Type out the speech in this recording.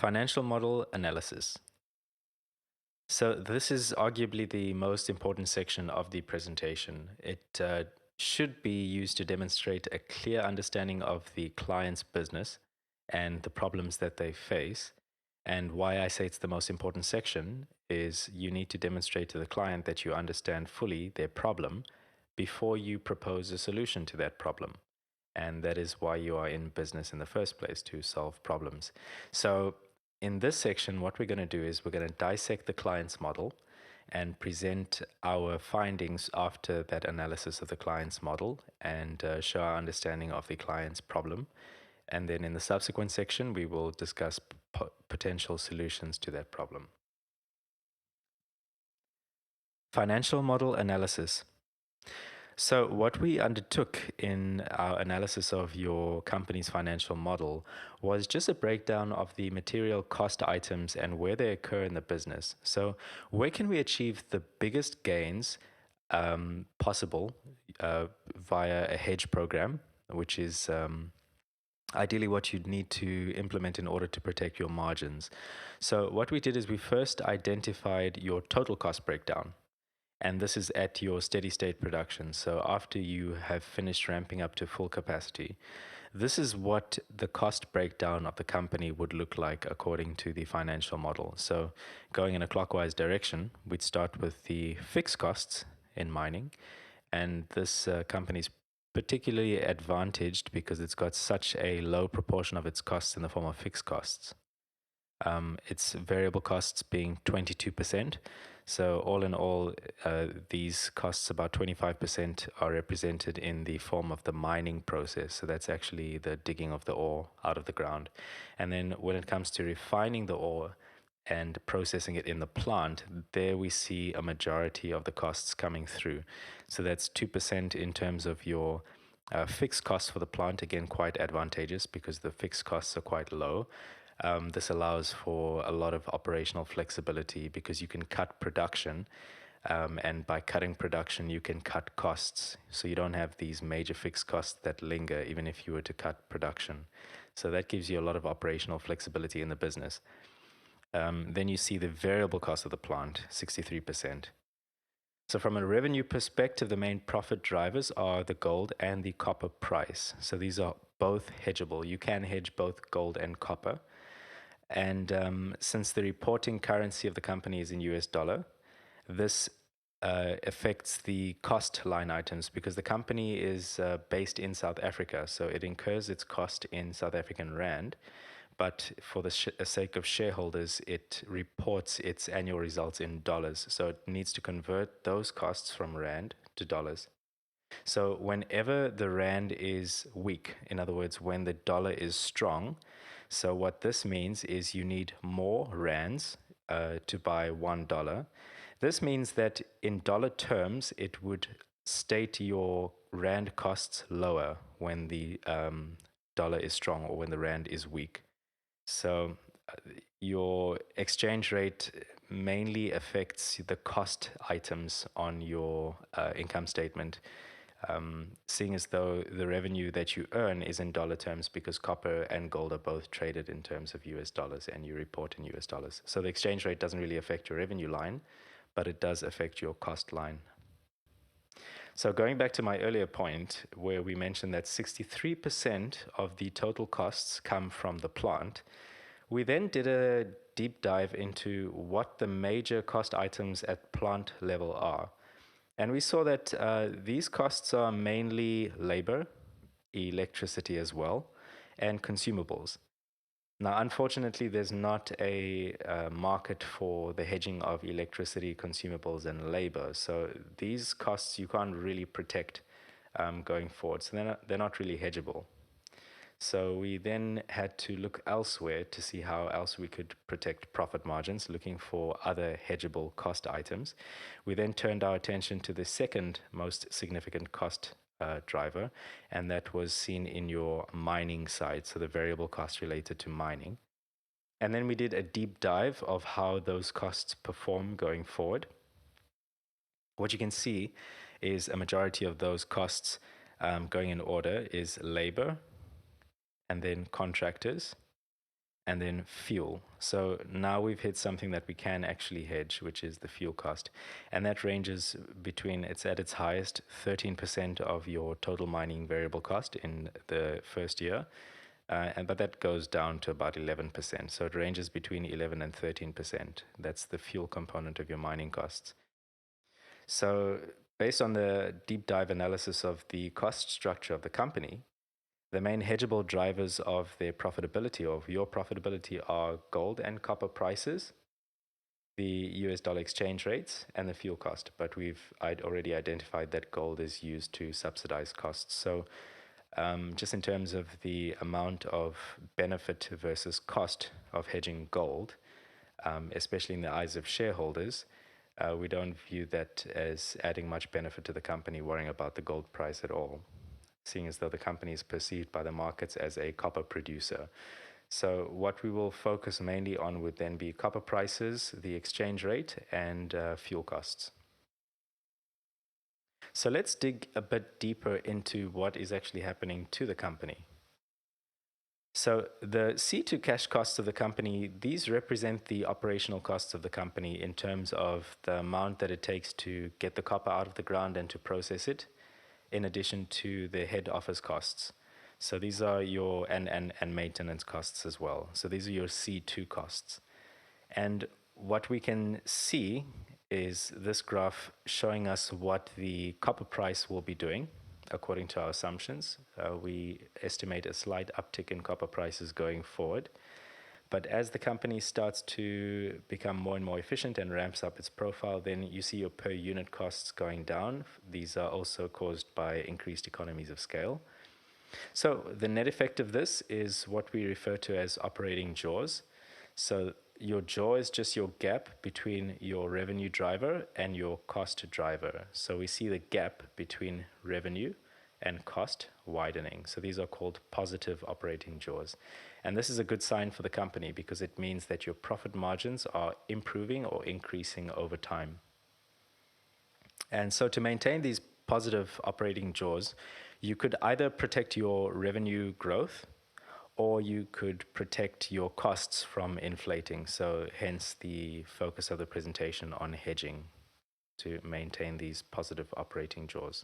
Financial model analysis. So, this is arguably the most important section of the presentation. It should be used to demonstrate a clear understanding of the client's business and the problems that they face. And why I say it's the most important section is you need to demonstrate to the client that you understand fully their problem before you propose a solution to that problem. And that is why you are in business in the first place, to solve problems. So, in this section, what we're going to do is we're going to dissect the client's model and present our findings after that analysis of the client's model and show our understanding of the client's problem. And then in the subsequent section, we will discuss potential solutions to that problem. Financial model analysis. So, what we undertook in our analysis of your company's financial model was just a breakdown of the material cost items and where they occur in the business. So, where can we achieve the biggest gains possible via a hedge program, which is ideally what you'd need to implement in order to protect your margins. So, what we did is we first identified your total cost breakdown. And this is at your steady state production. So after you have finished ramping up to full capacity, this is what the cost breakdown of the company would look like according to the financial model. So going in a clockwise direction, we'd start with the fixed costs in mining. And this company is particularly advantaged because it's got such a low proportion of its costs in the form of fixed costs. Its variable costs being 22%. So, all in all, these costs, about 25%, are represented in the form of the mining process. So, that's actually the digging of the ore out of the ground. And then, when it comes to refining the ore and processing it in the plant, there we see a majority of the costs coming through. So, that's 2% in terms of your fixed costs for the plant, again, quite advantageous because the fixed costs are quite low. This allows for a lot of operational flexibility because you can cut production. And by cutting production, you can cut costs. So you don't have these major fixed costs that linger even if you were to cut production. So that gives you a lot of operational flexibility in the business. Then you see the variable cost of the plant, 63%. So, from a revenue perspective, the main profit drivers are the gold and the copper price. So, these are both hedgeable. You can hedge both gold and copper. And since the reporting currency of the company is in US dollar, this affects the cost line items because the company is based in South Africa. So it incurs its cost in South African Rand. But for the sake of shareholders, it reports its annual results in dollars. So it needs to convert those costs from Rand to dollars. So whenever the Rand is weak, in other words, when the dollar is strong, so what this means is you need more rands to buy $1. This means that in dollar terms, it would state your rand costs lower when the dollar is strong or when the rand is weak. So your exchange rate mainly affects the cost items on your income statement, seeing as though the revenue that you earn is in dollar terms because copper and gold are both traded in terms of US dollars and you report in US dollars. So the exchange rate doesn't really affect your revenue line, but it does affect your cost line. So going back to my earlier point where we mentioned that 63% of the total costs come from the plant, we then did a deep dive into what the major cost items at plant level are. And we saw that these costs are mainly labor, electricity as well, and consumables. Now, unfortunately, there's not a market for the hedging of electricity, consumables, and labor. So these costs you can't really protect going forward. So they're not really hedgeable. So we then had to look elsewhere to see how else we could protect profit margins, looking for other hedgeable cost items. We then turned our attention to the second most significant cost driver, and that was seen in your mining side, so the variable costs related to mining. And then we did a deep dive of how those costs perform going forward. What you can see is a majority of those costs going in order is labor, and then contractors, and then fuel. So now we've hit something that we can actually hedge, which is the fuel cost. And that ranges between, it's at its highest, 13% of your total mining variable cost in the first year. But that goes down to about 11%. So it ranges between 11 and 13%. That's the fuel component of your mining costs. So based on the deep dive analysis of the cost structure of the company, the main hedgeable drivers of their profitability, of your profitability, are gold and copper prices, the US dollar exchange rates, and the fuel cost. But I'd already identified that gold is used to subsidize costs. So just in terms of the amount of benefit versus cost of hedging gold, especially in the eyes of shareholders, we don't view that as adding much benefit to the company, worrying about the gold price at all, seeing as though the company is perceived by the markets as a copper producer. So what we will focus mainly on would then be copper prices, the exchange rate, and fuel costs. So let's dig a bit deeper into what is actually happening to the company. So the C2 cash costs of the company, these represent the operational costs of the company in terms of the amount that it takes to get the copper out of the ground and to process it, in addition to the head office costs. So these are your, and maintenance costs as well. So these are your C2 costs. And what we can see is this graph showing us what the copper price will be doing according to our assumptions. We estimate a slight uptick in copper prices going forward. But as the company starts to become more and more efficient and ramps up its profile, then you see your per unit costs going down. These are also caused by increased economies of scale. So the net effect of this is what we refer to as operating jaws. So your jaw is just your gap between your revenue driver and your cost driver. So we see the gap between revenue and cost widening. So these are called positive operating jaws. And this is a good sign for the company because it means that your profit margins are improving or increasing over time. And so to maintain these positive operating jaws, you could either protect your revenue growth or you could protect your costs from inflating. So hence the focus of the presentation on hedging to maintain these positive operating jaws.